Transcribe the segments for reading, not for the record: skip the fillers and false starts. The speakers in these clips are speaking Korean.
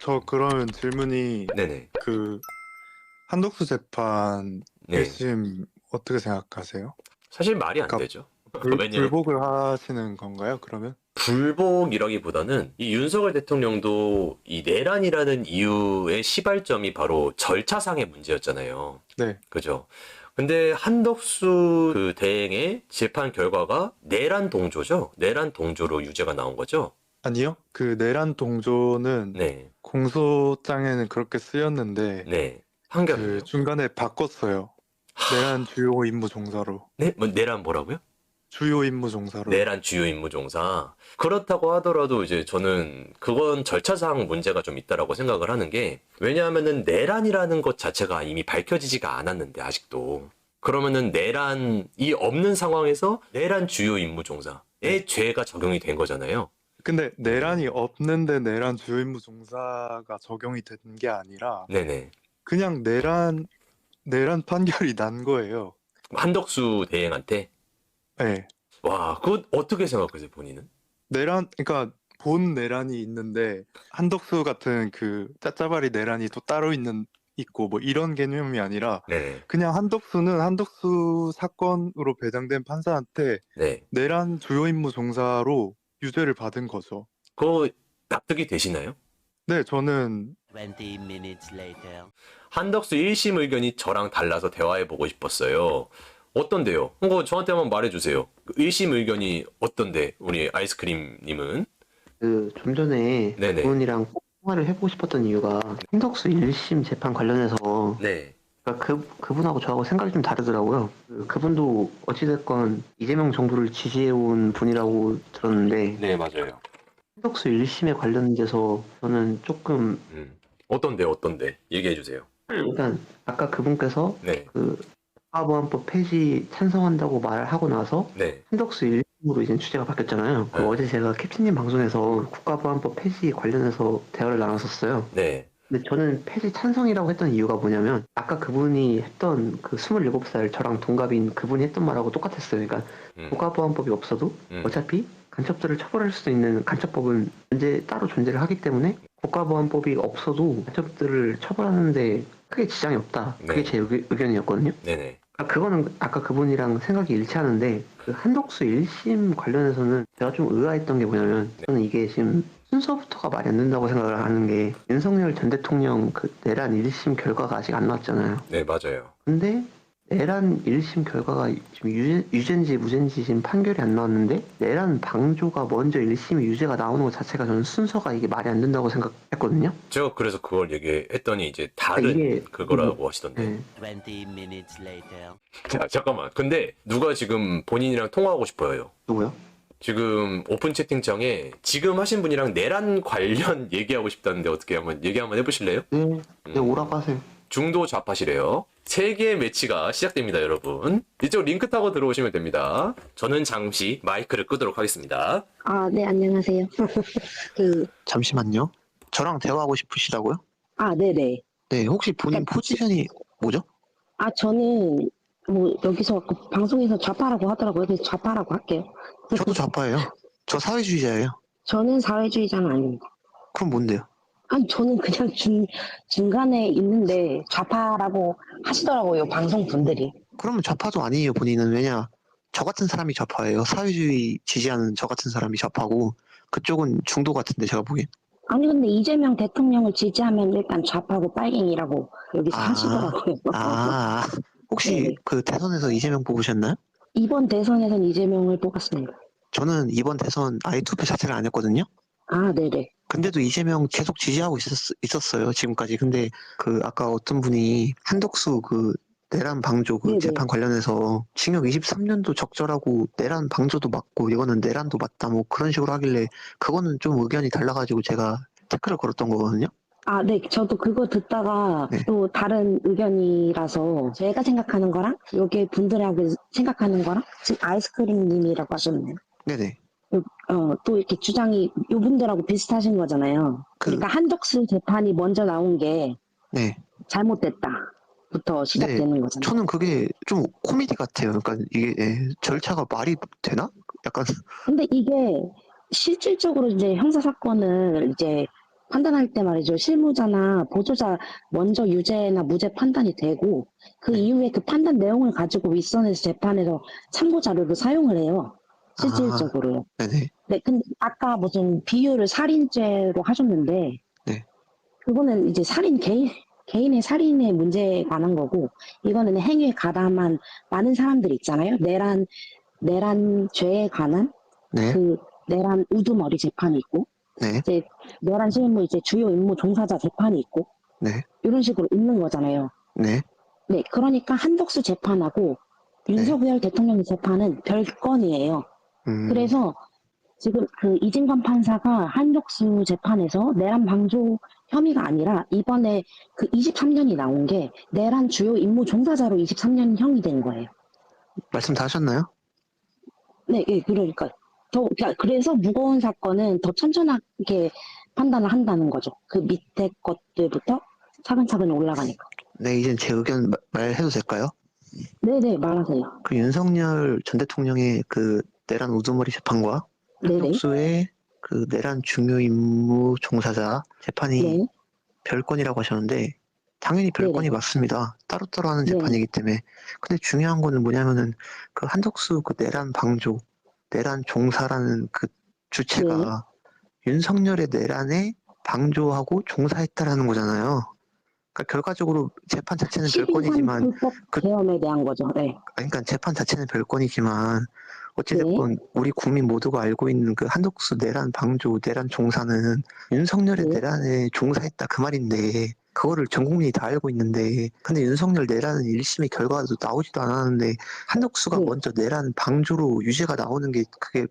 저 그러면 질문이 네네. 그 한덕수 재판 네. 1심 어떻게 생각하세요? 사실 말이 안 그러니까 되죠. 왜냐면 불복을 하시는 건가요, 그러면? 불복이라기보다는 이 윤석열 대통령도 이 내란이라는 이유의 시발점이 바로 절차상의 문제였잖아요. 네. 그죠? 근데 한덕수 그 대행의 재판 결과가 내란 동조죠? 내란 동조로 유죄가 나온 거죠? 아니요. 그 내란 동조는 네. 공소장에는 그렇게 쓰였는데 네. 그 판결은요? 중간에 바꿨어요. 내란 주요 임무 종사로. 네? 뭐 내란 뭐라고요? 주요 임무 종사로요. 내란 주요 임무 종사. 그렇다고 하더라도 이제 저는 그건 절차상 문제가 좀 있다라고 생각을 하는 게, 왜냐하면은 내란이라는 것 자체가 이미 밝혀지지가 않았는데 아직도. 그러면은 내란이 없는 상황에서 내란 주요 임무 종사의 네. 죄가 적용이 된 거잖아요. 근데 내란이 없는데 내란 주요 임무 종사가 적용이 된 게 아니라 네네. 그냥 내란 판결이 난 거예요. 한덕수 대행한테. 네. 와, 그거 어떻게 생각하세요, 본인은? 그러니까 본 내란이 있는데 한덕수 같은 그 짜짜바리 내란이 또 따로 있고 뭐 이런 개념이 아니라 네네. 그냥 한덕수는 한덕수 사건으로 배정된 판사한테 네. 내란 주요 임무 종사로 유죄를 받은 거죠. 그거 납득이 되시나요? 네, 저는 20 minutes later. 한덕수 1심 의견이 저랑 달라서 대화해보고 싶었어요. 어떤데요? 그거 저한테 한번 말해주세요. 1심 의견이 어떤데, 우리 아이스크림님은? 좀 전에 네네. 그분이랑 꼭 통화를 해보고 싶었던 이유가 한덕수 1심 재판 관련해서 네. 그러니까 그분하고 저하고 생각이 좀 다르더라고요. 그분도 어찌됐건 이재명 정부를 지지해온 분이라고 들었는데 네, 맞아요. 한덕수 1심에 관련돼서 저는 조금 어떤데? 얘기해주세요. 일단 아까 그분께서 네. 국가보안법 폐지 찬성한다고 말하고 나서 네. 한덕수 1심으로 이제 주제가 바뀌었잖아요. 네. 어제 제가 캡틴님 방송에서 국가보안법 폐지 관련해서 대화를 나눴었어요. 네. 근데 저는 폐지 찬성이라고 했던 이유가 뭐냐면 아까 그분이 했던 그 27살 저랑 동갑인 그분이 했던 말하고 똑같았어요. 그러니까 음. 국가보안법이 없어도 어차피 간첩들을 처벌할 수 있는 간첩법은 따로 존재를 하기 때문에 국가보안법이 없어도 간첩들을 처벌하는데 크게 지장이 없다. 그게 네. 제 의견이었거든요. 네네. 그거는 아까 그분이랑 생각이 일치하는데 그 한덕수 1심 관련해서는 제가 좀 의아했던 게 뭐냐면 저는 이게 지금 순서부터가 말이 안 된다고 생각을 하는 게 윤석열 전 대통령 그 내란 1심 결과가 아직 안 나왔잖아요. 네, 맞아요. 근데 내란 1심 결과가 지금 유죄인지 무죄인지 지금 판결이 안 나왔는데 내란 방조가 먼저 1심이 유죄가 나오는 것 자체가 저는 순서가 이게 말이 안 된다고 생각했거든요. 제가 그래서 그걸 얘기했더니 이제 다른 이게 그거라고 하시던데. 네. 20 minutes later. 자, 잠깐만. 근데 누가 지금 본인이랑 통화하고 싶어요? 누구요? 지금 오픈 채팅창에 지금 하신 분이랑 내란 관련 얘기하고 싶다는데 어떻게 한번 얘기 한번 해보실래요? 네, 오라고 하세요. 중도 좌파시래요. 세 개의 매치가 시작됩니다, 여러분. 이쪽 링크 타고 들어오시면 됩니다. 저는 잠시 마이크를 끄도록 하겠습니다. 아, 네, 안녕하세요. 잠시만요. 저랑 대화하고 싶으시다고요? 네네. 네, 혹시 본인 포지션이 뭐죠? 저는, 여기서 방송에서 좌파라고 하더라고요. 그래서 좌파라고 할게요. 저도 좌파예요. 저 사회주의자예요. 저는 사회주의자는 아닙니다. 그럼 뭔데요? 아니, 저는 그냥 중간에 있는데 좌파라고 하시더라고요, 방송분들이. 그러면 좌파도 아니에요, 본인은. 왜냐, 저 같은 사람이 좌파예요. 사회주의 지지하는 저 같은 사람이 좌파고, 그쪽은 중도 같은데, 제가 보기엔. 아니, 근데 이재명 대통령을 지지하면 일단 좌파고 빨갱이라고 여기서 하시더라고요. 혹시 네네. 그 대선에서 이재명 뽑으셨나요? 이번 대선에선 이재명을 뽑았습니다. 저는 이번 대선 아예 투표 자체를 안 했거든요. 네네. 근데도 이재명 계속 지지하고 있었어요, 지금까지. 근데 아까 어떤 분이 한덕수 내란 방조 네네. 재판 관련해서 징역 23년도 적절하고 내란 방조도 맞고 이거는 내란도 맞다 뭐 그런 식으로 하길래 그거는 좀 의견이 달라가지고 제가 태클을 걸었던 거거든요. 네. 저도 그거 듣다가 네. 또 다른 의견이라서 제가 생각하는 거랑 여기 분들하고 생각하는 거랑 지금 아이스크림님이라고 하셨네요. 네네. 또 이렇게 주장이 이분들하고 비슷하신 거잖아요. 그러니까 한덕수 재판이 먼저 나온 게 네. 잘못됐다부터 시작되는 거잖아요. 저는 그게 좀 코미디 같아요. 그러니까 이게 절차가 말이 되나? 약간. 근데 이게 실질적으로 이제 형사 사건을 이제 판단할 때 말이죠. 실무자나 보조자 먼저 유죄나 무죄 판단이 되고 그 네. 이후에 그 판단 내용을 가지고 윗선에서 재판에서 참고 자료를 사용을 해요. 실질적으로. 네네. 네, 근데 아까 무슨 비유를 살인죄로 하셨는데 네. 그거는 이제 개인의 살인의 문제에 관한 거고 이거는 행위에 가담한 많은 사람들 있잖아요. 내란 죄에 관한 네. 그 내란 우두머리 재판이 있고 네. 이제 내란 실무 이제 주요 임무 종사자 재판이 있고 네. 이런 식으로 있는 거잖아요. 네. 네, 그러니까 한덕수 재판하고 윤석열 대통령 재판은 별건이에요. 그래서 지금 그 이진관 판사가 한덕수 재판에서 내란 방조 혐의가 아니라 이번에 그 23년이 나온 게 내란 주요 임무 종사자로 23년형이 된 거예요. 말씀 다 하셨나요? 네, 예, 그러니까 그래서 무거운 사건은 더 천천하게 판단을 한다는 거죠. 그 밑에 것들부터 차근차근 올라가니까. 네, 이제 제 의견 말해도 될까요? 네네, 말하세요. 그 윤석열 전 대통령의 그 내란 우두머리 재판과 네네. 한덕수의 그 내란 중요 임무 종사자 재판이 네. 별건이라고 하셨는데 당연히 별건이 네네. 맞습니다. 따로따로 하는 네. 재판이기 때문에. 근데 중요한 거는 뭐냐면은 그 한덕수 그 내란 방조, 내란 종사라는 그 주체가 윤석열의 내란에 방조하고 종사했다라는 거잖아요. 그러니까 결과적으로 재판 자체는 12.3 별건이지만 불법 그- 계엄에 대한 거죠. 네. 그러니까 재판 자체는 별건이지만 어찌됐건 우리 국민 모두가 알고 있는 그 한덕수 내란 방조, 내란 종사는 윤석열의 네. 내란에 종사했다 그 말인데 그거를 전 국민이 다 알고 있는데 근데 윤석열 내란은 1심의 결과도 나오지도 않았는데 한덕수가 네. 먼저 내란 방조로 유죄가 나오는 게 그게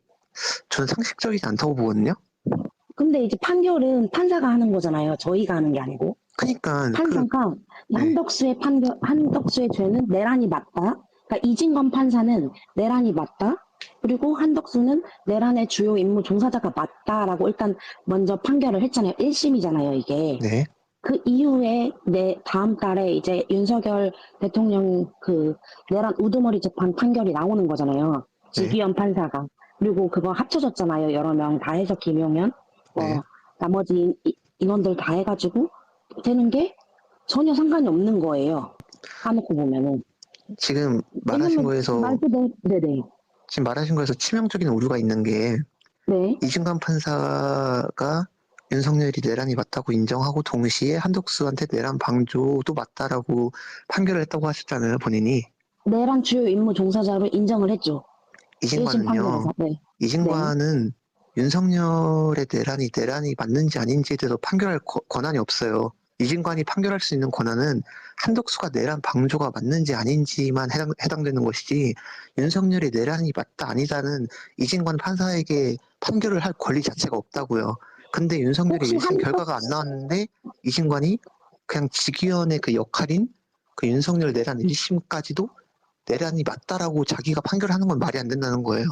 저는 상식적이지 않다고 보거든요. 근데 이제 판결은 판사가 하는 거잖아요. 저희가 하는 게 아니고. 그러니까 판사가 네. 한덕수의 죄는 내란이 맞다. 그러니까 이진건 판사는 내란이 맞다. 그리고 한덕수는 내란의 주요 임무 종사자가 맞다라고 일단 먼저 판결을 했잖아요. 1심이잖아요, 이게. 네. 그 이후에 다음 달에 이제 윤석열 대통령 그 내란 우두머리 재판 판결이 나오는 거잖아요. 지기현 판사가. 그리고 그거 합쳐졌잖아요. 여러 명 다 해서 김용현, 네. 나머지 인원들 다 해가지고 되는 게 전혀 상관이 없는 거예요. 까놓고 보면은. 지금 말하신 거에서 네네. 지금 말하신 거에서 치명적인 오류가 있는 게 네. 이승관 판사가 윤석열이 내란이 맞다고 인정하고 동시에 한덕수한테 내란 방조도 맞다라고 판결을 했다고 하셨잖아요, 본인이. 내란 주요 임무 종사자로 인정을 했죠. 1심 이진관은요. 판결에서. 네. 이진관은 윤석열의 내란이 맞는지 아닌지에 대해서 판결할 권한이 없어요. 이진관이 판결할 수 있는 권한은 한덕수가 내란 방조가 맞는지 아닌지만 해당되는 것이지 윤석열이 내란이 맞다 아니다는 이진관 판사에게 판결을 할 권리 자체가 없다고요. 근데 윤석열이 혹시 1심 결과가 안 나왔는데 이진관이 그냥 직위원의 그 역할인 그 윤석열 내란 1심까지도 내란이 맞다라고 자기가 판결하는 건 말이 안 된다는 거예요.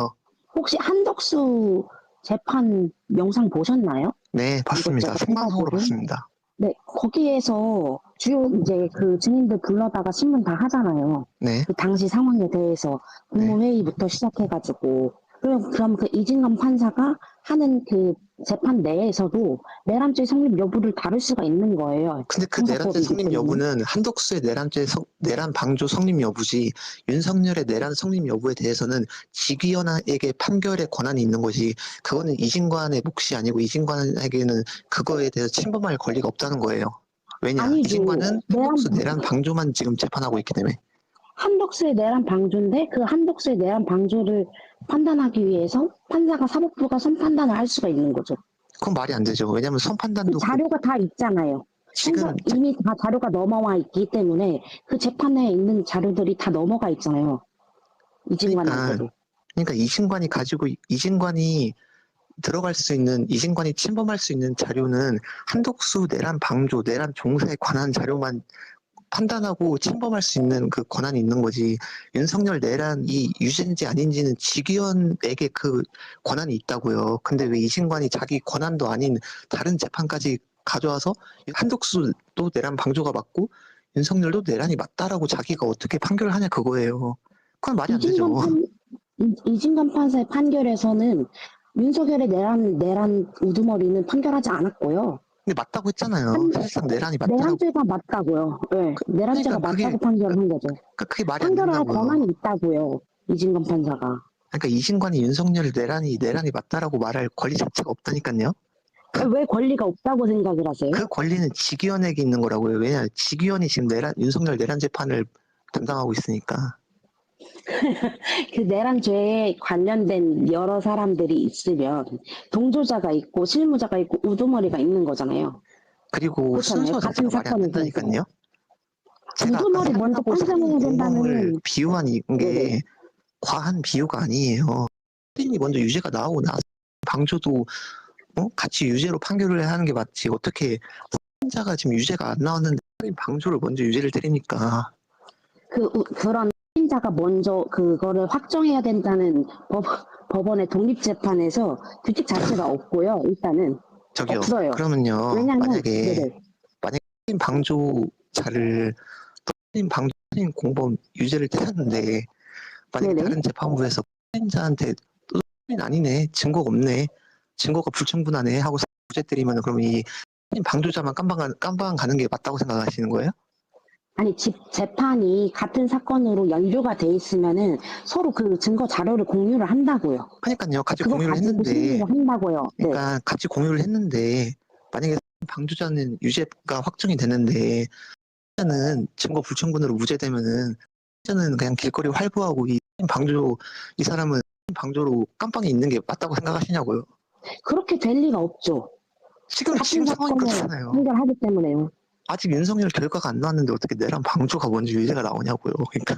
혹시 한덕수 재판 영상 보셨나요? 네, 봤습니다. 이것저것 생방송으로 해가지고. 봤습니다. 네, 거기에서 주요 이제 그 증인들 불러다가 신문 다 하잖아요. 네, 그 당시 상황에 대해서 국무회의부터 시작해가지고 그럼 그 이진관 판사가 하는 그 재판 내에서도 내란죄 성립 여부를 다룰 수가 있는 거예요. 근데 그 내란죄 형사법이기 성립 때문에. 여부는 한덕수의 내란 방조 성립 여부지 윤석열의 내란 성립 여부에 대해서는 직위원에게 판결의 권한이 있는 거지 그거는 이진관의 몫이 아니고 이진관에게는 그거에 대해서 침범할 권리가 없다는 거예요. 왜냐? 아니죠. 이진관은 한덕수 내란 방조만 지금 재판하고 있기 때문에. 한덕수의 내란 방조인데 그 한덕수의 내란 방조를 판단하기 위해서 판사가 사법부가 선판단을 할 수가 있는 거죠. 그건 말이 안 되죠. 왜냐하면 그 선판단도 자료가 다 있잖아요. 지금 이미 다 자료가 넘어와 있기 때문에 그 재판에 있는 자료들이 다 넘어가 있잖아요. 이진관한테도. 그러니까 이진관이 들어갈 수 있는 이진관이 침범할 수 있는 자료는 한덕수 내란 방조, 내란 종사에 관한 자료만 판단하고 침범할 수 있는 그 권한이 있는 거지. 윤석열 내란이 유죄인지 아닌지는 직위원에게 그 권한이 있다고요. 근데 왜 이진관이 자기 권한도 아닌 다른 재판까지 가져와서 한덕수도 내란 방조가 맞고 윤석열도 내란이 맞다라고 자기가 어떻게 판결을 하냐 그거예요. 그건 말이 안 되죠. 이진관 판사의 판결에서는 윤석열의 내란 우두머리는 판결하지 않았고요. 근데 맞다고 했잖아요. 사실상 내란이 맞다고. 내란죄가 맞다고요. 네, 내란죄가 그러니까 그게- 맞다고 판결을 한 거죠. 그러니까 그게 말이 안 판결할 된다고요. 권한이 있다고요. 이진관 판사가. 그러니까 이진관이 윤석열 내란이 맞다라고 말할 권리 자체가 없다니까요. 왜 권리가 없다고 생각을 하세요? 그 권리는 직위원에게 있는 거라고요. 왜냐 직위원이 지금 윤석열 내란 재판을 담당하고 있으니까. 그 내란죄에 관련된 여러 사람들이 있으면 동조자가 있고 실무자가 있고 우두머리가 있는 거잖아요. 그리고 그렇잖아요. 순서 같은 자체가 말이 안 사건에 된다니까요. 제가 아까 우두머리 먼저 살인하고 살인 판정해야 공범을 된다는 비유한 게 네네. 과한 비유가 아니에요. 살인이 먼저 유죄가 나오고 나서 방조도 같이 유죄로 판결을 하는 게 맞지. 어떻게 살인자가 지금 유죄가 안 나왔는데 살인 방조를 먼저 유죄를 때립니까? 그런 살인자가 먼저 그거를 확정해야 된다는 법원의 독립재판에서 규칙 자체가 없고요. 일단은 저기요. 없어요. 그러면요. 왜냐하면 만약에 네네. 살인 방조자를 살인 방조 살인 공범 유죄를 때렸는데 만약에 네네. 다른 재판부에서 살인자한테 또 살인 아니네, 증거가 없네, 증거가 불충분하네 하고 무죄 때리면 그러면 이 살인 방조자만 깜방 가는 게 맞다고 생각하시는 거예요? 아니 재판이 같은 사건으로 연루가 돼 있으면은 서로 그 증거 자료를 공유를 한다고요. 그러니까요. 같이 그거 공유를 가지고 했는데, 심리를 한다고요. 네. 그러니까 같이 공유를 했는데 만약에 방조자는 유죄가 확정이 되는데 는 증거 불충분으로 무죄되면은 저는 그냥 길거리 활보하고 이 방조 이 사람은 방조로 깜빵에 있는 게 맞다고 생각하시냐고요? 그렇게 될 리가 없죠. 지금 같은 상황이 사건을 그렇잖아요. 판결하기 때문에요. 아직 윤석열 결과가 안 나왔는데 어떻게 내란 방조가 먼저 유죄가 나오냐고요. 그러니까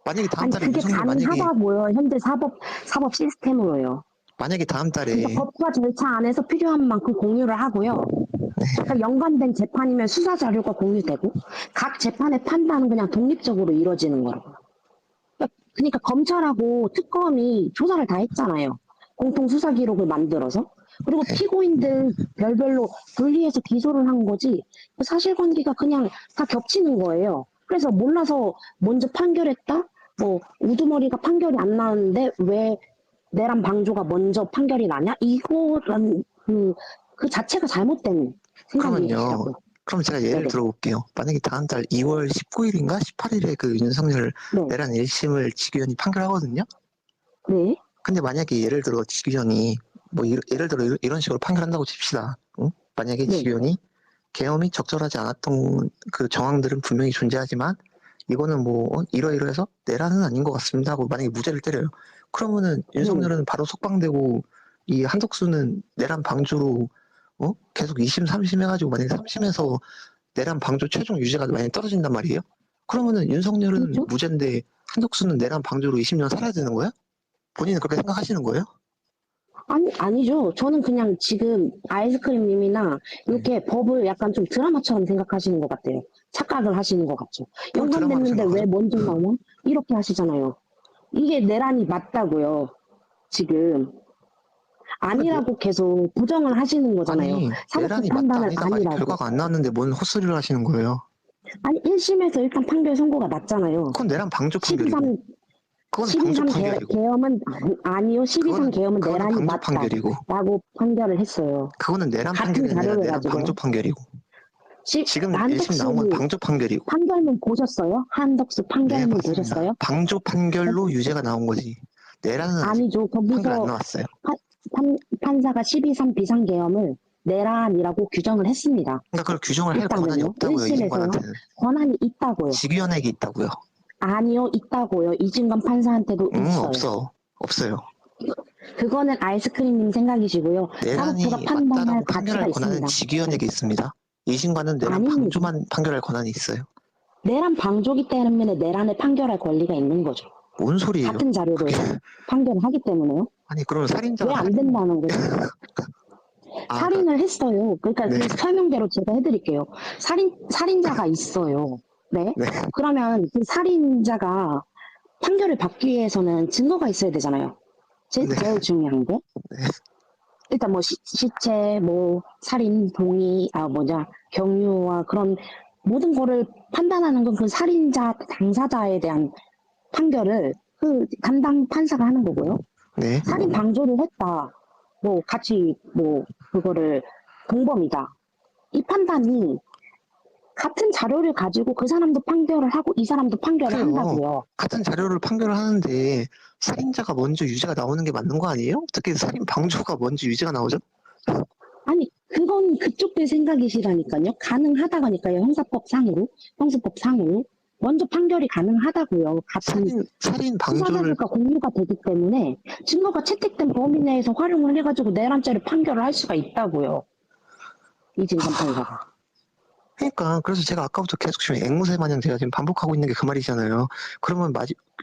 만약에 다음 아니 달에 그게 윤석열 가능하다고요. 현재 사법 시스템으로요. 만약에 다음 달에 그러니까 법과 절차 안에서 필요한 만큼 공유를 하고요. 그러니까 연관된 재판이면 수사 자료가 공유되고 각 재판의 판단은 그냥 독립적으로 이루어지는 거라고요. 그러니까 검찰하고 특검이 조사를 다 했잖아요. 공통 수사 기록을 만들어서. 그리고 네. 피고인들 별별로 분리해서 기소를 한 거지 그 사실관계가 그냥 다 겹치는 거예요. 그래서 몰라서 먼저 판결했다? 뭐 우두머리가 판결이 안 나왔는데 왜 내란 방조가 먼저 판결이 나냐? 이거란 그 자체가 잘못된 생각이시라고요. 그럼 제가 예를 네네. 들어볼게요. 만약에 다음 달 2월 19일인가 18일에 그 윤석열 네. 내란 1심을 지규현이 판결하거든요. 네. 근데 만약에 예를 들어 지규현이 뭐 예를 들어 이런 식으로 판결한다고 칩시다. 응? 만약에 네. 지규현이 계엄이 적절하지 않았던 그 정황들은 분명히 존재하지만 이거는 뭐 이러이러해서 내란은 아닌 것 같습니다 하고 만약에 무죄를 때려요. 그러면은 윤석열은 바로 석방되고 이 한덕수는 내란 방조로 계속 2심 3심 해가지고 만약에 3심에서 내란 방조 최종 유죄가 만약에 떨어진단 말이에요. 그러면은 윤석열은 그렇죠? 무죄인데 한덕수는 내란 방조로 20년 살아야 되는 거예요? 본인은 그렇게 생각하시는 거예요? 아니죠. 저는 그냥 지금 아이스크림님이나 이렇게 법을 약간 좀 드라마처럼 생각하시는 것 같아요. 착각을 하시는 것 같죠. 그럼 드라마로 연관됐는데 왜 생각하죠? 먼저 나오면 이렇게 하시잖아요. 이게 내란이 맞다고요. 지금 아니라고 계속 부정을 하시는 거잖아요. 아니 사법적 내란이 맞다 판단은 아니다 아직 아니라고. 결과가 안 나왔는데 뭔 헛소리를 하시는 거예요? 아니 1심에서 일단 판결 선고가 났잖아요. 그건 내란 방조 판결이고 12.3 그건 방조 12.3 판결이고 계엄은 아니요. 12.3 계엄은 그거는 내란이 방조 판결이고 맞다라고 판결을 했어요. 그거는 내란 같은 판결이 아니라 자료를 내란 가지고요. 방조 판결이고 지금 1심 한덕수 나온 건 방조 판결이고 판결문 보셨어요? 한덕수 네, 판결문 봤습니다. 보셨어요? 방조 판결로 유죄가 나온 거지 내란은 아직 아니죠. 판결 안 거기서 나왔어요. 판사가 12.3 비상계엄을 내란이라고 규정을 했습니다. 그러니까 그걸 규정을 할 일단은요. 권한이 없다고요. 1심에서요. 이진관한테는 권한이 있다고요. 지규현에게 있다고요. 아니요. 있다고요. 이진관 판사한테도 있어요. 없어요. 그거는 아이스크림님 생각이시고요. 내란이 사법부가 판단할 맞다라고 가치가 판결할 권한은 있습니다. 지규현에게 있습니다. 이진관은 내란 아닙니다. 방조만 판결할 권한이 있어요. 내란 방조기 때문에 내란을 판결할 권리가 있는 거죠. 뭔 소리예요? 같은 자료를 판결을 하기 때문에요. 아니 그러면 살인자가 왜 안 된다는 거죠? 살인을 했어요. 그러니까 네. 그 설명대로 제가 해드릴게요. 살인자가 있어요. 네. 네. 그러면 그 살인자가 판결을 받기 위해서는 증거가 있어야 되잖아요. 네. 제일 중요한 게. 네. 일단 뭐 시체, 뭐 살인 동의, 경유와 그런 모든 거를 판단하는 건 그 살인자 당사자에 대한 판결을 그 담당 판사가 하는 거고요. 네. 살인 방조를 했다. 뭐 같이 뭐 그거를 공범이다. 이 판단이 같은 자료를 가지고 그 사람도 판결을 하고 이 사람도 판결을 그래요. 한다고요. 같은 자료를 판결을 하는데 살인자가 먼저 유죄가 나오는 게 맞는 거 아니에요? 어떻게 살인 방조가 먼저 유죄가 나오죠? 아니, 그건 그쪽들 생각이시라니까요. 가능하다니까요. 형사법상으로. 먼저 판결이 가능하다고요. 같은 살인 방조를 수사자들과 공유가 되기 때문에 증거가 채택된 범위 내에서 활용을 해가지고 내란죄를 판결을 할 수가 있다고요. 이진관 판사가. 그러니까 그래서 제가 아까부터 계속 지금 앵무새 마냥 제가 지금 반복하고 있는 게 그 말이잖아요. 그러면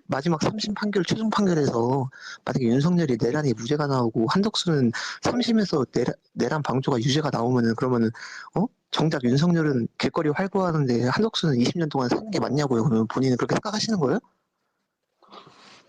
마지막 3심 판결 최종 판결에서 만약에 윤석열이 내란이 무죄가 나오고 한덕수는 3심에서 내란 방조가 유죄가 나오면은 그러면은 정작 윤석열은 길거리 활보하는데 한덕수는 20년 동안 사는 게 맞냐고요. 그러면 본인은 그렇게 생각하시는 거예요?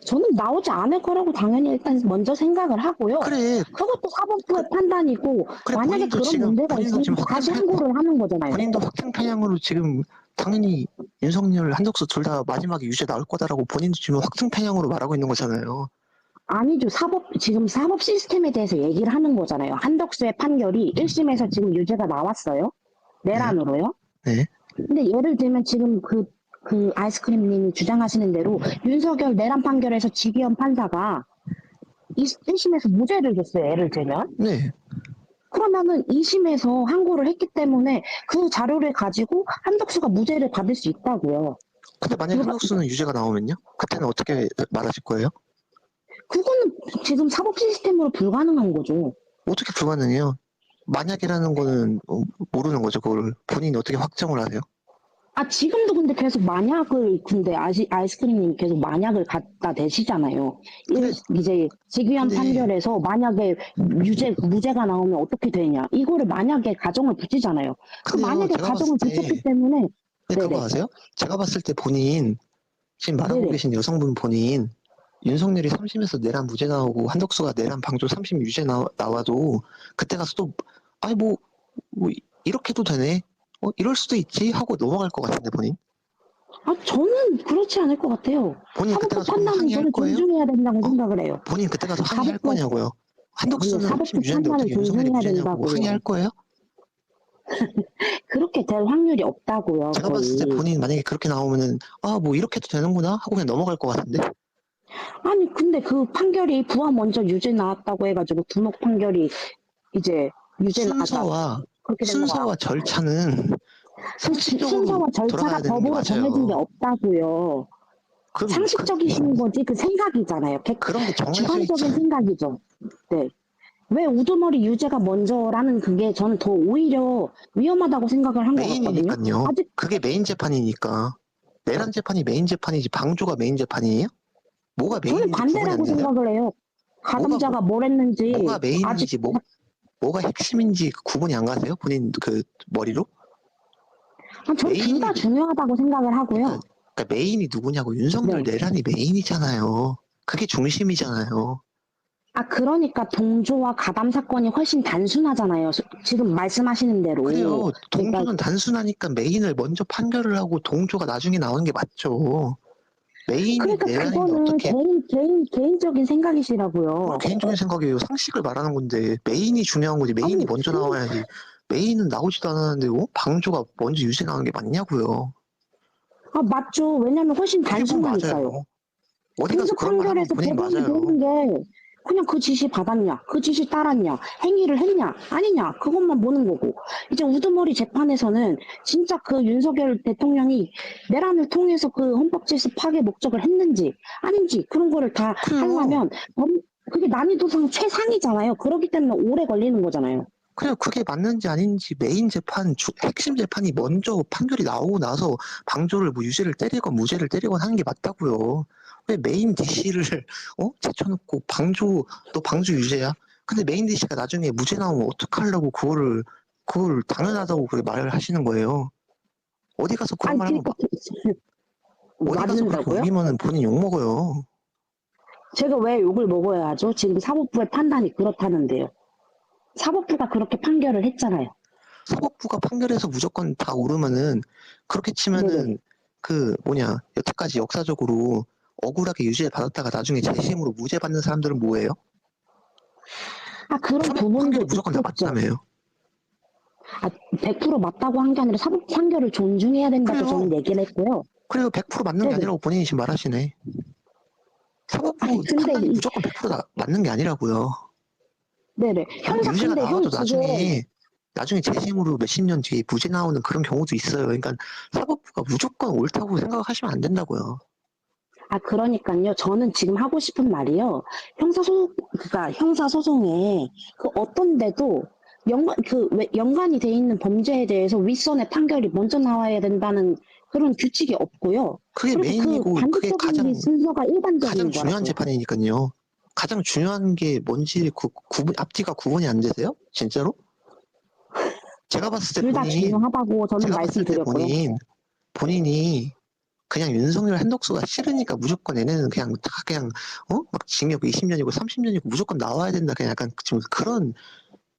저는 나오지 않을 거라고 당연히 일단 먼저 생각을 하고요. 그래. 그것도 사법부의 판단이고 그래, 만약에 본인도 그런 지금- 문제가 본인도 지금 있으면 다시 항고를 하는 거잖아요. 본인도 확증 편향으로 지금 당연히 윤석열, 한덕수 둘 다 마지막에 유죄 나올 거다라고 본인도 지금 확증 편향으로 말하고 있는 거잖아요. 아니죠. 지금 사법 시스템에 대해서 얘기를 하는 거잖아요. 한덕수의 판결이 1심에서 지금 유죄가 나왔어요. 내란으로요. 네. 근데 예를 들면 지금 그 아이스크림님이 주장하시는 대로 윤석열 내란 판결에서 지기현 판사가 1심에서 무죄를 줬어요. 예를 들면. 네. 그러면은 2심에서 항고를 했기 때문에 그 자료를 가지고 한덕수가 무죄를 받을 수 있다고요. 근데 만약에 그거- 한덕수는 유죄가 나오면요? 그때는 어떻게 말하실 거예요? 그거는 지금 사법 시스템으로 불가능한 거죠. 어떻게 불가능해요? 만약이라는 거는 모르는 거죠. 그걸 본인이 어떻게 확정을 하세요? 아, 지금도 근데 계속 만약을, 근데 아이스크림님 계속 만약을 갖다 대시잖아요. 이제 지기현 근데- 판결에서 만약에 무죄가 나오면 어떻게 되냐. 이거를 만약에 가정을 붙이잖아요. 그 근데요, 만약에 제가 가정을 봤을 때- 붙였기 때문에, 근데 그거 네네. 아세요? 제가 봤을 때 본인 지금 말하고 네네. 계신 여성분 본인 윤석열이 3심에서 내란 무죄 나오고 한덕수가 내란 방조 3심 유죄 나와도 그때 가서 또 아니 뭐 이렇게도 되네 이럴 수도 있지 하고 넘어갈 것 같은데 본인 아, 저는 그렇지 않을 것 같아요. 그때 사법부 가서 판단은 항의할 저는 거예요? 존중해야 된다고 생각을 해요. 본인 그때 가서 항의할 사법부- 거냐고요? 한덕수는 아니요, 3심 유죄인데 사법부 어떻게 윤석열이 판단을 무죄냐고 존중해야 항의할 거예요? 그렇게 될 확률이 없다고요. 제가 거의. 봤을 때 본인 만약에 그렇게 나오면은 아 뭐 이렇게도 되는구나 하고 그냥 넘어갈 것 같은데 아니, 근데 그 판결이 부하 먼저 유죄 나왔다고 해가지고 두목 판결이 이제 유죄 나왔다. 순서와 그렇게 된 거야. 순서와 절차는 그 상식적으로 순서와 절차가 돌아가야 되는 게 법으로 정해진 게 맞아요. 없다고요. 그럼 상식적이신 거지 그 생각이잖아요. 그런 게 정해져 주관적인 있지. 생각이죠. 네. 왜 우두머리 유죄가 먼저라는 그게 저는 더 오히려 위험하다고 생각을 한 것 같거든요. 메인이니까요. 아직 그게 메인 재판이니까. 내란 재판이 메인 재판이지 방조가 메인 재판이에요? 뭐가 저는 메인인지 구분이 반대라고 안 되나요? 생각을 해요. 가담자가 뭘 했는지 뭐가 메인인지 아직 뭐가 핵심인지 구분이 안 가세요? 본인 그 머리로? 저는 둘 다 메인이- 중요하다고 생각을 하고요. 그러니까 메인이 누구냐고 윤석열 네. 내란이 메인이잖아요. 그게 중심이잖아요. 아, 그러니까 동조와 가담 사건이 훨씬 단순하잖아요. 지금 말씀하시는 대로. 그래요. 동조는 그러니까 단순하니까 메인을 먼저 판결을 하고 동조가 나중에 나오는 게 맞죠. 메인이 그러니까 내란인데 그거는 어떻게 개인적인 생각이시라고요. 개인적인 생각이에요. 상식을 말하는 건데 메인이 중요한 거지. 메인이 아니, 먼저 나와야지. 메인은 나오지도 않았는데 방조가 먼저 유죄 나오는 게 맞냐고요. 아, 맞죠. 왜냐면 훨씬 그게 뭐 단순하니까요. 맞아요. 어디 가서 공소 그런 거 하면 판결에서 본인이 법원이 맞아요. 보는 게 그냥 그 지시 받았냐, 그 지시 따랐냐, 행위를 했냐, 아니냐, 그것만 보는 거고. 이제 우두머리 재판에서는 진짜 그 윤석열 대통령이 내란을 통해서 그 헌법질서 파괴 목적을 했는지, 아닌지, 그런 거를 다 그래요. 하려면, 그게 난이도상 최상이잖아요. 그렇기 때문에 오래 걸리는 거잖아요. 그래요. 그게 맞는지 아닌지 메인 재판, 핵심 재판이 먼저 판결이 나오고 나서 방조를 뭐 유죄를 때리건 무죄를 때리건 하는 게 맞다고요. 왜 메인 DC를 제쳐놓고 너 방조 유죄야? 근데 메인 DC가 나중에 무죄 나오면 어떡하려고 그걸 당연하다고 그렇게 말을 하시는 거예요. 어디 가서 그런 말 하면 어디 가서 그렇게 맞는다고요? 우기면은 본인 욕 먹어요. 제가 왜 욕을 먹어야 하죠? 지금 사법부의 판단이 그렇다는데요. 사법부가 그렇게 판결을 했잖아요. 사법부가 판결해서 무조건 다 오르면은 그렇게 치면은 여태까지 역사적으로 억울하게 유죄 받았다가 나중에 재심으로 무죄 받는 사람들은 뭐예요? 아, 그런 사법 부분도 판결이 무조건 다 있겠죠. 맞다며요. 100% 맞다고 한 게 아니라 사법 판결을 존중해야 된다고 그래요. 저는 얘기를 했고요. 그리고 100% 맞는 게 네네. 아니라고 본인이 지금 말하시네. 사법부 아니, 근데 판단이 무조건 100% 맞는 게 아니라고요. 네네. 형사 유죄가 근데 형 나와도 지금 나중에 재심으로 몇십 년 뒤에 무죄 나오는 그런 경우도 있어요. 그러니까 사법부가 무조건 옳다고 생각하시면 안 된다고요. 그러니까요. 저는 지금 하고 싶은 말이요. 그러니까 형사소송에 그 어떤 데도 연관이 돼 있는 범죄에 대해서 윗선의 판결이 먼저 나와야 된다는 그런 규칙이 없고요. 그게 그리고 메인이고 그게 반대적인 순서가 가장 일반적인 중요한 거라고요. 재판이니까요. 가장 중요한 게 뭔지 앞뒤가 구분이 안 되세요? 진짜로? 제가 봤을 때 둘 다 중요하다고 저는 제가 봤을 때 말씀드렸고요. 본인이 그냥 윤석열 한덕수가 싫으니까 무조건 얘네는 그냥 다 그냥 막 징역 20년이고 30년이고 무조건 나와야 된다 그냥 약간 좀 그런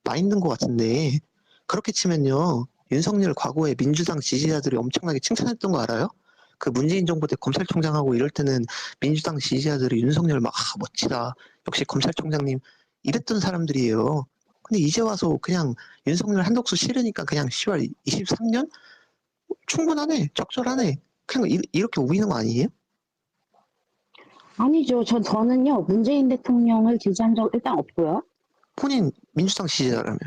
마인드인 것 같은데 그렇게 치면요 윤석열 과거에 민주당 지지자들이 엄청나게 칭찬했던 거 알아요? 그 문재인 정부 때 검찰총장하고 이럴 때는 민주당 지지자들이 윤석열 막 멋지다 역시 검찰총장님 이랬던 사람들이에요. 근데 이제 와서 그냥 윤석열 한덕수 싫으니까 그냥 10월 23년 충분하네 적절하네 그냥 이렇게 우기는 거 아니에요? 아니죠. 저는요. 문재인 대통령을 지지한 적 일단 없고요. 본인 민주당 지지자라며.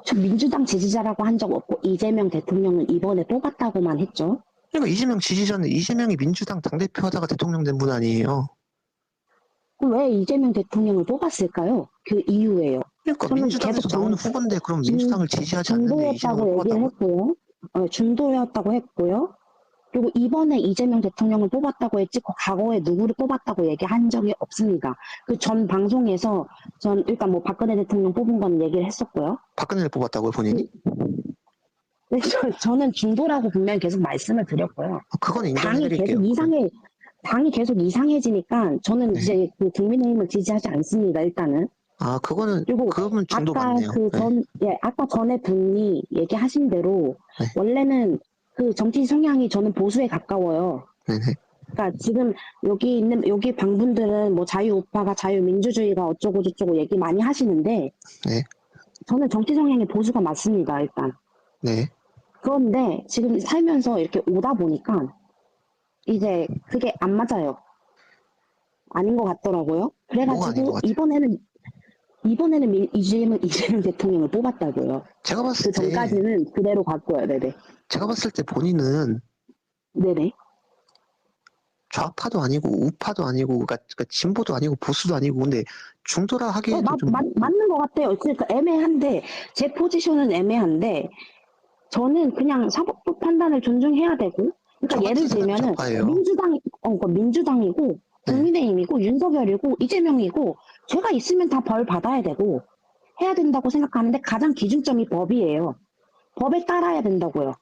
저 민주당 지지자라고 한 적 없고 이재명 대통령을 이번에 뽑았다고만 했죠. 그러니까 이재명 지지자는 이재명이 민주당 당대표 하다가 대통령 된 분 아니에요. 그럼 왜 이재명 대통령을 뽑았을까요? 그 이유예요. 그러니까 저는 민주당에서 계속 나오는 후보인데 그럼 민주당을 지지하지 않는데 이재명을 중도였다고 얘기를 뽑았다고? 했고요. 중도였다고 했고요. 그리고 이번에 이재명 대통령을 뽑았다고 했지 과거에 누구를 뽑았다고 얘기한 적이 없습니다. 그 전 방송에서 전 일단 뭐 박근혜 대통령 뽑은 건 얘기를 했었고요. 박근혜를 뽑았다고요 본인이? 근데 저는 중도라고 분명히 계속 말씀을 드렸고요. 그건 당이 인정해드릴게요. 계속 이상해지니까 저는 네. 이제 그 국민의힘을 지지하지 않습니다. 일단은. 그거는 그리고 그분 중도 아까 맞네요. 아까 전에 분이 얘기하신 대로 네. 원래는 그 정치 성향이 저는 보수에 가까워요. 네네. 그러니까 지금 여기 방분들은 뭐 자유우파가 자유민주주의가 어쩌고 저쩌고 얘기 많이 하시는데 네. 저는 정치 성향이 보수가 맞습니다. 일단. 네. 그런데 지금 살면서 이렇게 오다 보니까 이제 그게 안 맞아요. 아닌 것 같더라고요. 뭐가 아닌 것 그래가지고 같아요? 이번에는 이재명 대통령을 뽑았다고요. 제가 그 봤을 때 전까지는 그대로 갔고요. 네네. 제가 봤을 때 본인은 네네. 좌파도 아니고 우파도 아니고 그러니까 진보도 아니고 보수도 아니고 근데 중도라 하기에도 좀 맞는 것 같아요. 그러니까 애매한데 제 포지션은 애매한데 저는 그냥 사법부 판단을 존중해야 되고 저 그러니까 같은 예를 사람이 들면은 좌파예요. 그러니까 민주당이고 국민의힘이고 윤석열이고 이재명이고 죄가 있으면 다 벌 받아야 되고 해야 된다고 생각하는데 가장 기준점이 법이에요. 법에 따라야 된다고요.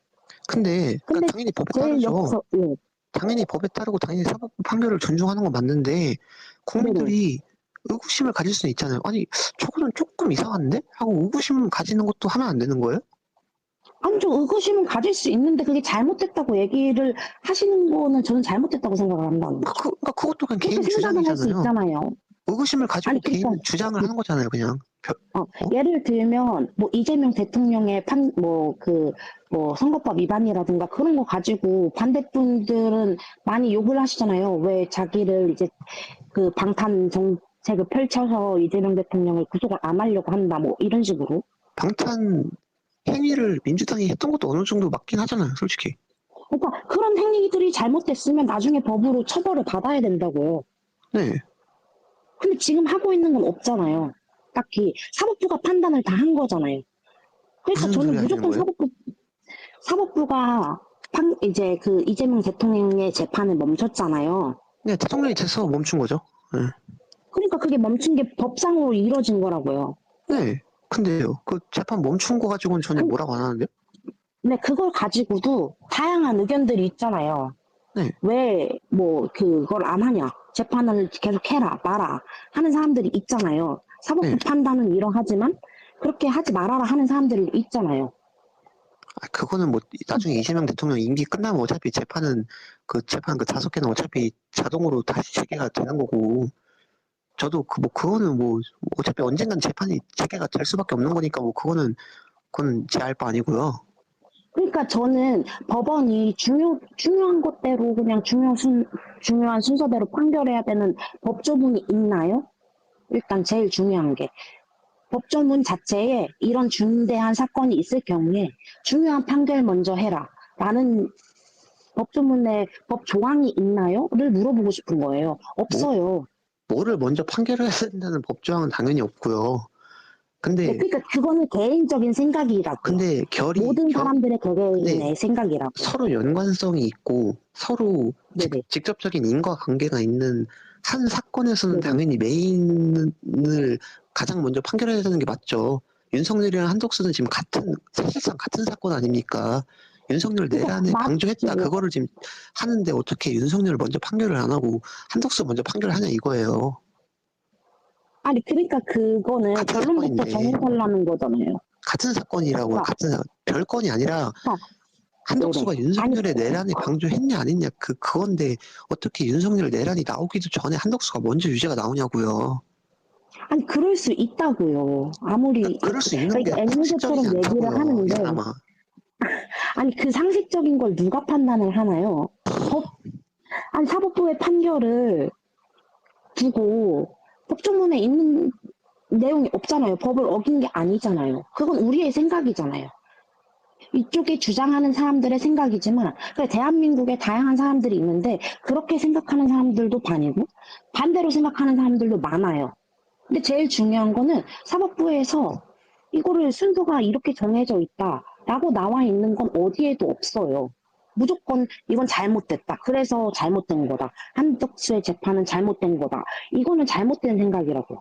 근데 근데 당연히 법에 제일 따르죠. 당연히 법에 따르고 당연히 사법부 판결을 존중하는 건 맞는데 국민들이 의구심을 가질 수는 있잖아요. 아니 저거는 조금 이상한데? 하고 의구심 가지는 것도 하면 안 되는 거예요? 아니죠. 의구심은 가질 수 있는데 그게 잘못됐다고 얘기를 하시는 거는 저는 잘못됐다고 생각을 한다는 거죠. 그것도 그냥 개인 그렇게 생각은 할 수 주장이잖아요. 있잖아요. 의구심을 가지고 아니, 개인 그러니까 주장을 하는 거잖아요, 그냥. 예를 들면 뭐 이재명 대통령의 선거법 위반이라든가 그런 거 가지고 반대분들은 많이 욕을 하시잖아요. 왜 자기를 이제 그 방탄 정책을 펼쳐서 이재명 대통령을 구속을 안 하려고 한다 뭐 이런 식으로. 방탄 행위를 민주당이 했던 것도 어느 정도 맞긴 하잖아요, 솔직히. 그러니까 그런 행위들이 잘못됐으면 나중에 법으로 처벌을 받아야 된다고요. 네. 근데 지금 하고 있는 건 없잖아요. 딱히 사법부가 판단을 다 한 거잖아요. 그러니까 무슨 저는 소리 하시는 무조건 거예요? 사법부가 이제 그 이재명 대통령의 재판을 멈췄잖아요. 네, 대통령이 돼서 멈춘 거죠. 네. 그러니까 그게 멈춘 게 법상으로 이루어진 거라고요. 네. 근데요, 그 재판 멈춘 거 가지고는 저는 뭐라고 안 하는데요? 근데 그걸 가지고도 다양한 의견들이 있잖아요. 네. 왜 뭐 그걸 안 하냐? 재판을 계속 해라, 마라 하는 사람들이 있잖아요. 사법부 판단은 이러하지만 그렇게 하지 말아라 하는 사람들이 있잖아요. 그거는 뭐 나중에 이재명 대통령 임기 끝나면 어차피 재판 그 5개는 어차피 자동으로 다시 재개가 되는 거고 저도 그거는 뭐 어차피 언젠간 재판이 재개가 될 수밖에 없는 거니까 뭐 그거는 그건 제 알 바 아니고요. 그러니까 저는 법원이 중요한 것대로 그냥 중요한 순서대로 판결해야 되는 법조문이 있나요? 일단 제일 중요한 게 법조문 자체에 이런 중대한 사건이 있을 경우에 중요한 판결 먼저 해라 라는 법조문에 법 조항이 있나요?를 물어보고 싶은 거예요. 없어요. 뭐를 먼저 판결해야 된다는 법조항은 당연히 없고요. 근데 그러니까 그거는 개인적인 생각이라고요. 근데 모든 사람들의 개개인의 생각이라고. 서로 연관성이 있고 서로 네네. 직접적인 인과관계가 있는 한 사건에서는 네네. 당연히 메인을 가장 먼저 판결해야 되는 게 맞죠. 윤석열이랑 한덕수는 지금 사실상 같은 사건 아닙니까? 윤석열 내란에 그러니까 방조했다 맞죠. 그거를 지금 하는데 어떻게 윤석열을 먼저 판결을 안 하고 한덕수 먼저 판결을 하냐 이거예요. 아니 그러니까 그거는 같은 결론부터 사건인데. 정해달라는 거잖아요. 같은 사건이라고요. 그러니까 별건이 아니라 한덕수가 네네. 윤석열의 내란에 방조했냐 안 했냐 그건데 어떻게 윤석열 내란이 나오기도 전에 한덕수가 먼저 유죄가 나오냐고요. 아니 그럴 수 있다고요. 아무리 그럴 수 있는 게 그러니까 상식적이지 앵무새처럼 얘기를 않다고요. 하는데 이 사람아. 아니 그 상식적인 걸 누가 판단을 하나요? 아니 사법부의 판결을 두고 법조문에 있는 내용이 없잖아요. 법을 어긴 게 아니잖아요. 그건 우리의 생각이잖아요. 이쪽에 주장하는 사람들의 생각이지만 대한민국에 다양한 사람들이 있는데 그렇게 생각하는 사람들도 반이고 반대로 생각하는 사람들도 많아요. 근데 제일 중요한 거는 사법부에서 이거를 순서가 이렇게 정해져 있다라고 나와 있는 건 어디에도 없어요. 무조건 이건 잘못됐다. 그래서 잘못된 거다. 한덕수의 재판은 잘못된 거다. 이거는 잘못된 생각이라고.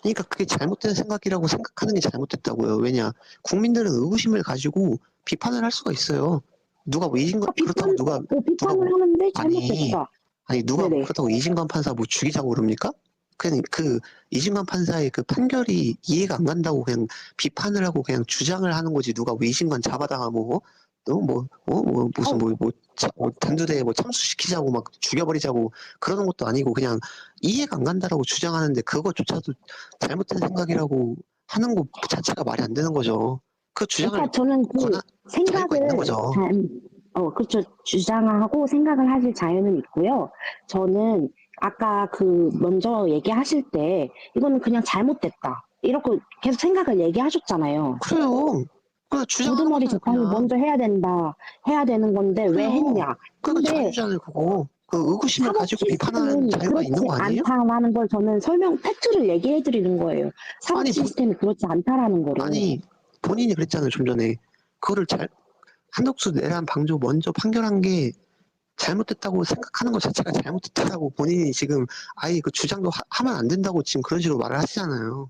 그러니까 그게 잘못된 생각이라고 생각하는 게 잘못됐다고요. 왜냐 국민들은 의구심을 가지고 비판을 할 수가 있어요. 누가 뭐 그렇다고 비판을 뭐- 하는데 잘못됐다. 아니 누가 네네. 그렇다고 이진관 판사 뭐 죽이자고 그럽니까? 그냥 그 이진관 판사의 그 판결이 이해가 안 간다고 그냥 비판을 하고 그냥 주장을 하는 거지. 누가 뭐 이진관 잡아다가 단두대에 뭐 참수시키자고 막 죽여버리자고 그러는 것도 아니고 그냥 이해가 안 간다라고 주장하는데 그거조차도 잘못된 생각이라고 하는 것 자체가 말이 안 되는 거죠. 그 주장을 그러니까 저는 그 자유가 생각을 있는 거죠. 그렇죠. 주장하고 생각을 하실 자유는 있고요. 저는 아까 그 먼저 얘기하실 때 이거는 그냥 잘못됐다. 이렇게 계속 생각을 얘기하셨잖아요. 그래요. 그 주장하는 우두머리 거잖아요, 재판을 그냥. 먼저 해야 되는 건데 왜 그래요. 했냐. 그거 근데 자유잖아요, 그거. 그 의구심을 사법 가지고 비판하는 시스템은 자유가 그렇지 있는 거 아니에요? 않다라는 걸 저는 팩트를 얘기해 드리는 거예요. 사법 아니, 시스템이 그렇지 않다라는 거를. 아니, 본인이 그랬잖아요, 좀 전에. 그거를 한덕수 내란 방조 먼저 판결한 게 잘못됐다고 생각하는 것 자체가 잘못됐다고 본인이 지금 아예 그 주장도 하면 안 된다고 지금 그런 식으로 말을 하시잖아요.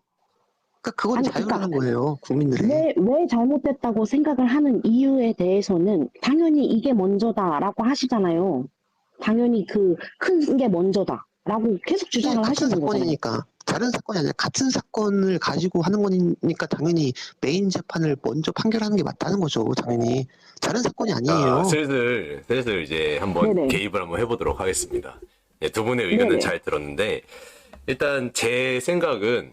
그러니까 그건 아니, 자유라는 거예요, 국민들이. 왜 잘못됐다고 생각을 하는 이유에 대해서는 당연히 이게 먼저다라고 하시잖아요. 당연히 그 큰 게 먼저다라고 계속 주장을 같은 하시는 거잖아요. 사건이니까 다른 사건이 아니라 같은 사건을 가지고 하는 거니까 당연히 메인 재판을 먼저 판결하는 게 맞다는 거죠, 당연히. 다른 사건이 아니에요. 슬슬 이제 한번 네네. 개입을 한번 해보도록 하겠습니다. 네, 두 분의 의견은 네네. 잘 들었는데 일단 제 생각은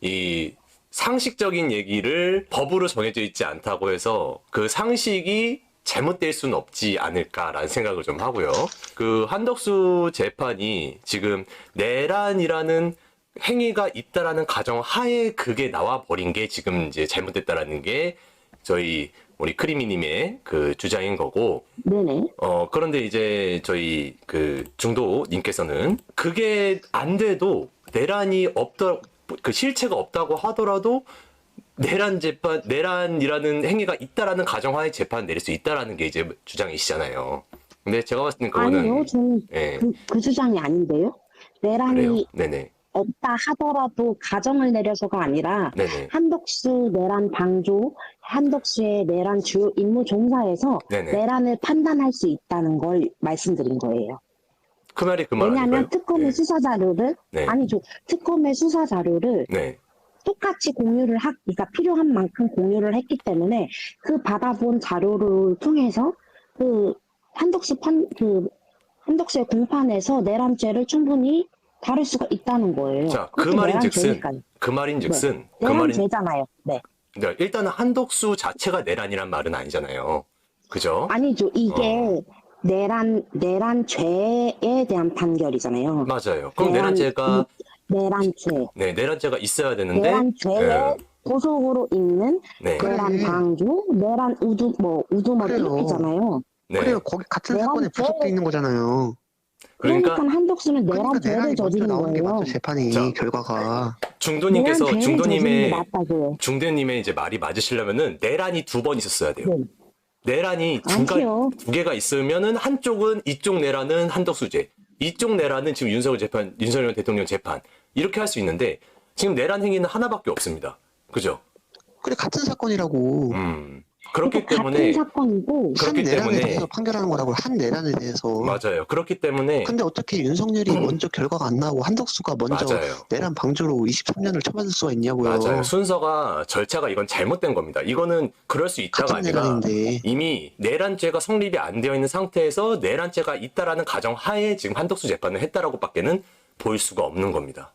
이 상식적인 얘기를 법으로 정해져 있지 않다고 해서 그 상식이 잘못될 수는 없지 않을까라는 생각을 좀 하고요. 그 한덕수 재판이 지금 내란이라는 행위가 있다라는 가정 하에 그게 나와 버린 게 지금 이제 잘못됐다라는 게 저희 우리 크리미님의 그 주장인 거고. 네네. 그런데 이제 저희 그 중도님께서는 그게 안 돼도 내란이 그 실체가 없다고 하더라도 내란이라는 행위가 있다라는 가정하에 재판 내릴 수 있다라는 게 이제 주장이시잖아요. 근데 제가 봤을 땐 그거는 아니요, 저는 예, 그 주장이 아닌데요. 그래요. 내란이 네네. 없다 하더라도 가정을 내려서가 아니라 네네. 한덕수 내란 방조, 한덕수의 내란 주요 임무 종사에서 네네. 내란을 판단할 수 있다는 걸 말씀드린 거예요. 그 말이 그 말 왜냐하면 아닐까요? 특검의 네. 수사 자료를 네. 아니죠. 특검의 수사 자료를 네. 똑같이 그러니까 필요한 만큼 공유를 했기 때문에 그 받아본 자료를 통해서 그 한덕수의 공판에서 내란죄를 충분히 다룰 수가 있다는 거예요. 자, 그 그것도 말인즉슨 내란죄니까요. 그 말인즉슨 내란죄잖아요. 네. 그러니까 일단은 한덕수 자체가 내란이란 말은 아니잖아요. 그죠? 아니죠. 이게 내란죄에 대한 판결이잖아요. 맞아요. 그럼 내란죄가 내란죄. 네, 내란죄가 있어야 되는데 내란죄에 소속으로 있는 네. 내란 방주, 내란 우두머리 그래요. 이렇게잖아요. 네. 그래요. 거기 같은 내란 사건에 죄- 부속돼 있는 거잖아요. 그러니까 그러니까 한독수는 그러니까 내란죄를 내란이 먼저 저지른 나오는 게 거예요. 맞죠, 재판이 자. 결과가. 중도님께서 내란죄를 저지른 게 중도님의 맞다고요. 중대님의 이제 말이 맞으시려면은 내란이 2번 있었어야 돼요. 네. 내란이 아니요. 두 개가 있으면은 한쪽은 이쪽 내란은 한덕수죄, 이쪽 내란은 지금 윤석열 대통령 재판 이렇게 할 수 있는데 지금 내란 행위는 하나밖에 없습니다. 그죠? 그래 같은 사건이라고. 그렇기 그러니까 때문에 같은 사건이고 한 그렇기 내란에 때문에 대해서 판결하는 거라고 한 내란에 대해서. 맞아요. 그렇기 때문에 근데 어떻게 윤석열이 먼저 결과가 안 나오고 한덕수가 먼저 맞아요. 내란 방조로 23년을 쳐맞을 수가 있냐고요. 맞아요. 순서가 절차가 이건 잘못된 겁니다. 이거는 그럴 수 있다가 같은 아니라 내란인데. 이미 내란죄가 성립이 안 되어 있는 상태에서 내란죄가 있다라는 가정 하에 지금 한덕수 재판을 했다라고밖에는 보일 수가 없는 겁니다.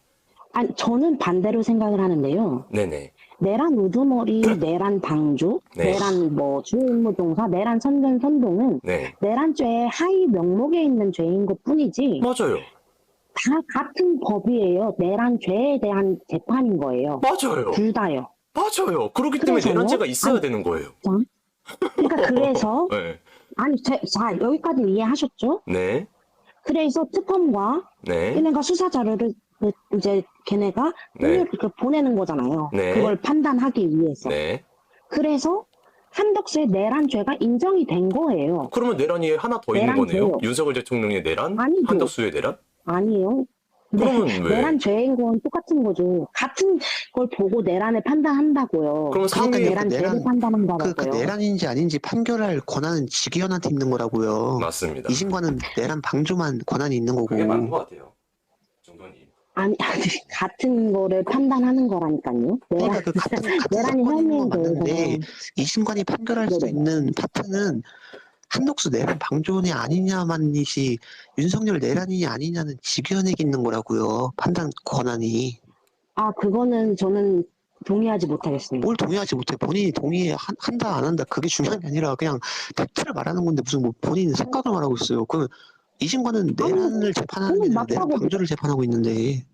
아니 저는 반대로 생각을 하는데요. 네네. 내란 우두머리, 내란 방조, 네. 내란 주요 임무 동사, 내란 선전 선동은 네. 내란죄의 하위 명목에 있는 죄인 것뿐이지 맞아요. 다 같은 법이에요. 내란죄에 대한 재판인 거예요. 맞아요. 둘 다요. 맞아요. 그렇기 때문에 그래서요? 내란죄가 있어야 아니, 되는 거예요. 그러니까 그래서 네. 자 여기까지 이해하셨죠? 네. 그래서 특검과 네. 걔네가 수사 자료를 이제 걔네가 네. 보내는 거잖아요. 네. 그걸 판단하기 위해서. 네. 그래서 한덕수의 내란죄가 인정이 된 거예요. 그러면 내란이 하나 더 있는 거네요. 내란죄요. 윤석열 대통령의 내란, 아니죠. 한덕수의 내란? 아니에요. 그러면 왜? 내란죄인 건 똑같은 거죠. 같은 걸 보고 내란을 판단한다고요. 그럼 그러니까 상위- 내란죄를 판단한다고요. 그 내란인지 아닌지 판결할 권한은 직위원한테 있는 거라고요. 맞습니다. 이신관은 내란 방조만 권한이 있는 거고. 그게 맞는 것 같아요. 정도님. 아니, 같은 거를 판단하는 거라니까요. 그러니까 그 같은 내란이 사건인 혐의인 건 맞는데 거예요. 이신관이 판결할 수 네네. 있는 파트는 한독수 내란 방조냐 아니냐만이지 윤석열 내란이냐 아니냐는 직위원에게 있는 거라고요. 판단 권한이. 그거는 저는 동의하지 못하겠습니다. 뭘 동의하지 못해. 본인이 한다 안 한다 그게 중요한 게 아니라 그냥 팩트를 말하는 건데 무슨 뭐 본인 생각을 말하고 있어요. 그럼 이신관은 내란을 재판하는 게 아니라 내란 맞다고- 방조를 재판하고 있는데.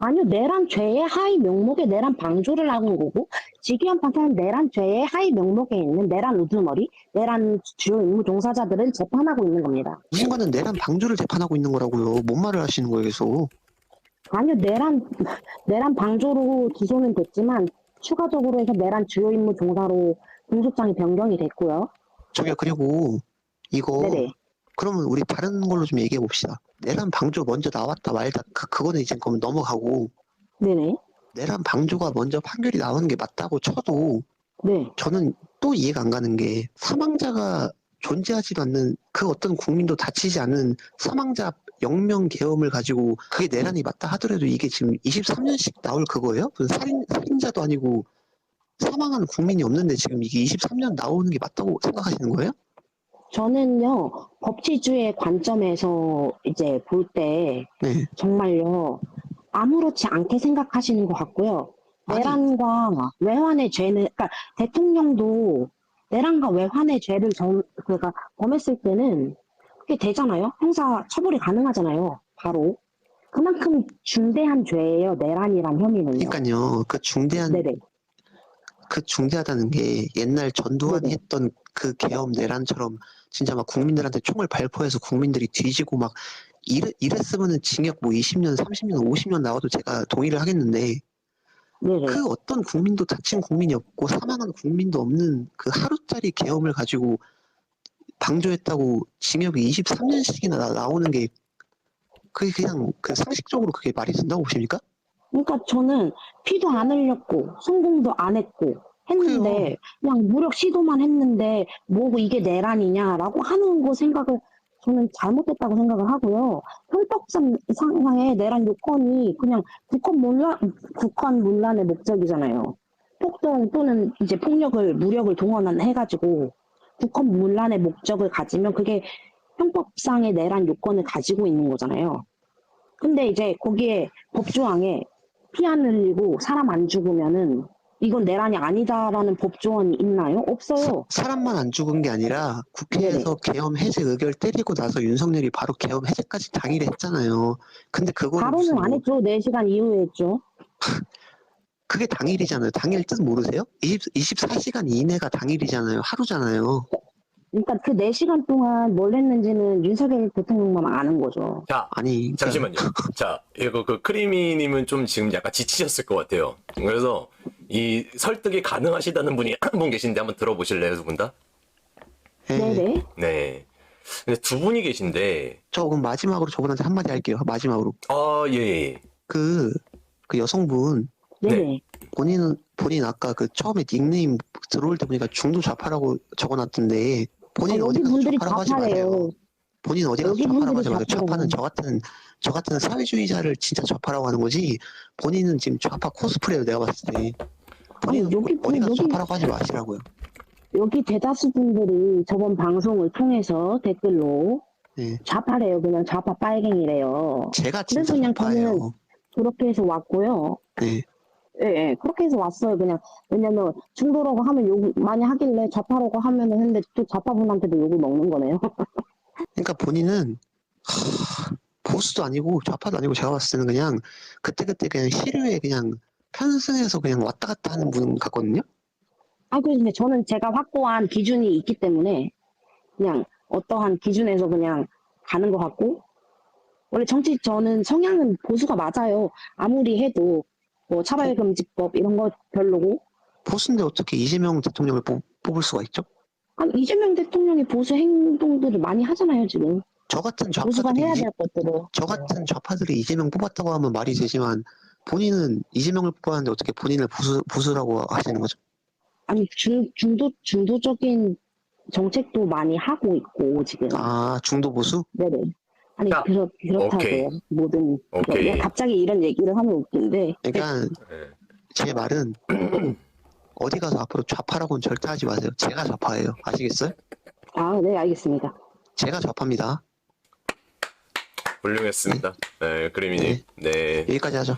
아니요, 내란죄의 하위 명목에 내란 방조를 하는 거고, 직위원 판사는 내란죄의 하위 명목에 있는 내란 우두머리, 내란 주요 임무 종사자들을 재판하고 있는 겁니다. 이신관은 내란 방조를 재판하고 있는 거라고요. 뭔 말을 하시는 거예요, 계속. 아니요, 내란 방조로 기소는 됐지만, 추가적으로 해서 내란 주요 임무 종사로 공소장이 변경이 됐고요. 저기요, 그리고 이거 네네. 그러면 우리 다른 걸로 좀 얘기해 봅시다. 내란 방조 먼저 나왔다 말다 그거는 이제 그럼 넘어가고 네네. 내란 방조가 먼저 판결이 나오는 게 맞다고 쳐도 네. 저는 또 이해가 안 가는 게 사망자가 존재하지 않는 그 어떤 국민도 다치지 않는 사망자 영명 계엄을 가지고 그게 내란이 맞다 하더라도 이게 지금 23년씩 나올 그거예요? 무슨 살인자도 아니고 사망한 국민이 없는데 지금 이게 23년 나오는 게 맞다고 생각하시는 거예요? 저는요, 법치주의 관점에서 이제 볼 때, 네. 정말요, 아무렇지 않게 생각하시는 것 같고요. 아니. 내란과 외환의 죄는, 그러니까 대통령도 내란과 외환의 죄를 그러니까 범했을 때는 그게 되잖아요. 형사 처벌이 가능하잖아요. 바로. 그만큼 중대한 죄예요. 내란이란 혐의는요. 그러니까요. 네네. 그 중대하다는 게 옛날 전두환이 네네. 했던 그 계엄 내란처럼 진짜 막 국민들한테 총을 발포해서 국민들이 뒤지고 막 이랬으면은 징역 뭐 20년, 30년, 50년 나와도 제가 동의를 하겠는데 네네. 그 어떤 국민도 다친 국민이 없고 사망한 국민도 없는 그 하루짜리 계엄을 가지고 방조했다고 징역이 23년씩이나 나오는 게 그게 그냥 그 상식적으로 그게 말이 된다고 보십니까? 그러니까 저는 피도 안 흘렸고 성공도 안 했고 했는데 그래요. 그냥 무력 시도만 했는데 뭐고 이게 내란이냐라고 하는 거 생각을 저는 잘못됐다고 생각을 하고요. 형법상 상의 내란 요건이 그냥 국헌 문란의 목적이잖아요. 폭동 또는 이제 무력을 동원해가지고 국헌 문란의 목적을 가지면 그게 형법상의 내란 요건을 가지고 있는 거잖아요. 근데 이제 거기에 법조항에 피 안 흘리고 사람 안 죽으면은 이건 내란이 아니다라는 법조안이 있나요? 없어요. 사람만 안 죽은 게 아니라 국회에서 계엄 해제 의결 때리고 나서 윤석열이 바로 계엄 해제까지 당일에 했잖아요. 근데 그거는 바로는 무슨 안 뭐 했죠. 4시간 이후에 했죠. 그게 당일이잖아요. 당일 뜻 모르세요? 24시간 이내가 당일이잖아요. 하루잖아요. 그러니까 그 4시간 동안 뭘 했는지는 윤석열 대통령만 아는 거죠. 자, 아니, 그러니까 잠시만요. 자, 이거 그 크리미님은 좀 지금 약간 지치셨을 것 같아요. 그래서 이 설득이 가능하시다는 분이 한 분 계신데 한번 들어보실래요, 두 분 다? 예, 네네. 네. 근데 두 분이 계신데, 저 그럼 마지막으로 저분한테 한마디 할게요. 마지막으로. 예, 예. 그 여성분, 네네. 본인 아까 그 처음에 닉네임 들어올 때 보니까 중도 좌파라고 적어놨던데, 본인 여기 어디 가서 분들이 좌파라고 하지 좌파래요. 마세요. 본인 어디 가서 여기 좌파라고 하지 분들이 마세요. 좌파는 좌파래요. 저 같은 사회주의자를 진짜 좌파라고 하는 거지, 본인은 지금 좌파 코스프레예요, 내가 봤을 때. 본인은 아니, 여기 어디 가서 여기- 좌파라고 하지 마시라고요. 여기 대다수 분들이 저번 방송을 통해서 댓글로 예. 좌파래요. 그냥 좌파 빨갱이래요. 제가 그래서 진짜 그냥 좌파예요. 그렇게 해서 왔고요. 네. 예, 예, 그렇게 해서 왔어요. 그냥 왜냐면 중도라고 하면 욕 많이 하길래 좌파라고 하면은 했는데 또 좌파분한테도 욕을 먹는 거네요. 그러니까 본인은 보수도 아니고 좌파도 아니고 제가 봤을 때는 그냥 그때그때 그냥 시류에 그냥 편승해서 그냥 왔다 갔다 하는 분 같거든요. 아, 근데 저는 제가 확고한 기준이 있기 때문에 그냥 어떠한 기준에서 그냥 가는 것 같고, 원래 저는 성향은 보수가 맞아요. 아무리 해도 뭐 차별금지법 이런 거 별로고. 보수인데 어떻게 이재명 대통령을 뽑을 수가 있죠? 아니, 이재명 대통령이 보수 행동들을 많이 하잖아요, 지금. 저 같은 보수가 좌파들이 해야 될 것들을. 저 같은 좌파들이 이재명 뽑았다고 하면 말이 되지만 본인은 이재명을 뽑았는데 어떻게 본인을 보수라고 하시는 거죠? 아니, 중도적인 정책도 많이 하고 있고, 지금. 아, 중도 보수? 네네. 아니, 자, 그렇다고요. 오케이. 모든. 오케이. 갑자기 이런 얘기를 하면 웃긴데. 그러니까 네. 제 말은 어디 가서 앞으로 좌파라고는 절대 하지 마세요. 제가 좌파예요. 아시겠어요? 아, 네, 알겠습니다. 제가 좌파입니다. 훌륭했습니다. 네, 크리미님. 네. 여기까지 하죠.